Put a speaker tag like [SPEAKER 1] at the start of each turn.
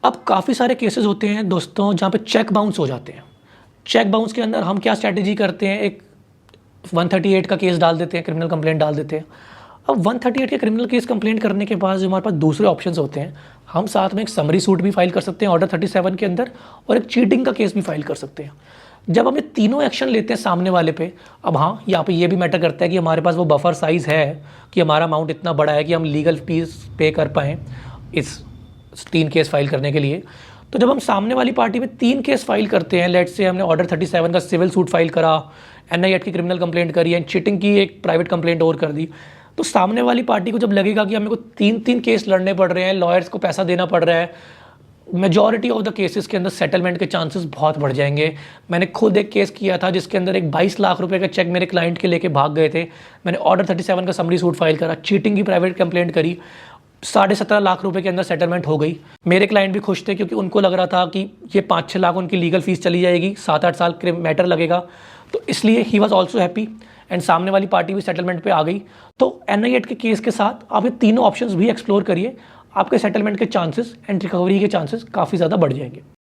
[SPEAKER 1] अब काफ़ी सारे केसेस होते हैं दोस्तों जहाँ पे चेक बाउंस हो जाते हैं। चेक बाउंस के अंदर हम क्या स्ट्रैटेजी करते हैं, एक 138 का केस डाल देते हैं, क्रिमिनल कंप्लेंट डाल देते हैं। अब 138 के क्रिमिनल केस कंप्लेंट करने के बाद जो हमारे पास दूसरे ऑप्शंस होते हैं, हम साथ में एक समरी सूट भी फाइल कर सकते हैं ऑर्डर 37 के अंदर, और एक चीटिंग का केस भी फाइल कर सकते हैं। जब हम ये तीनों एक्शन लेते हैं सामने वाले पे, अब हाँ यहाँ पे ये भी मैटर करता है कि हमारे पास वो बफर साइज़ है कि हमारा अमाउंट इतना बड़ा है कि हम लीगल फीस पे कर पाएँ इस 3 केस फाइल करने के लिए। तो जब हम सामने वाली पार्टी में 3 केस फाइल करते हैं, लेट्स से हमने ऑर्डर 37 का सिविल सूट फाइल करा, NI एक्ट की क्रिमिनल कंप्लेंट करी एंड चीटिंग की एक प्राइवेट कंप्लेंट और कर दी, तो सामने वाली पार्टी को जब लगेगा कि हमें को 3-3 केस लड़ने पड़ रहे हैं, लॉयर्स को पैसा देना पड़ रहा है, मेजॉरिटी ऑफ द केसेस के अंदर सेटलमेंट के चांसेस बहुत बढ़ जाएंगे। मैंने खुद एक केस किया था जिसके अंदर एक 22 लाख रुपए का चेक मेरे क्लाइंट के लेके भाग गए थे। मैंने ऑर्डर 37 का समरी सूट फाइल करा, चीटिंग की प्राइवेट कंप्लेंट करी, 17.5 लाख रुपए के अंदर सेटलमेंट हो गई। मेरे क्लाइंट भी खुश थे क्योंकि उनको लग रहा था कि ये 5-6 लाख उनकी लीगल फीस चली जाएगी, 7-8 साल मैटर लगेगा, तो इसलिए he was also happy and सामने वाली पार्टी भी सेटलमेंट पे आ गई। तो NI एक्ट के केस के साथ आप ये तीनों ऑप्शंस भी एक्सप्लोर करिए, आपके सेटलमेंट के चांसेस एंड रिकवरी के चांसेस काफ़ी ज़्यादा बढ़ जाएंगे।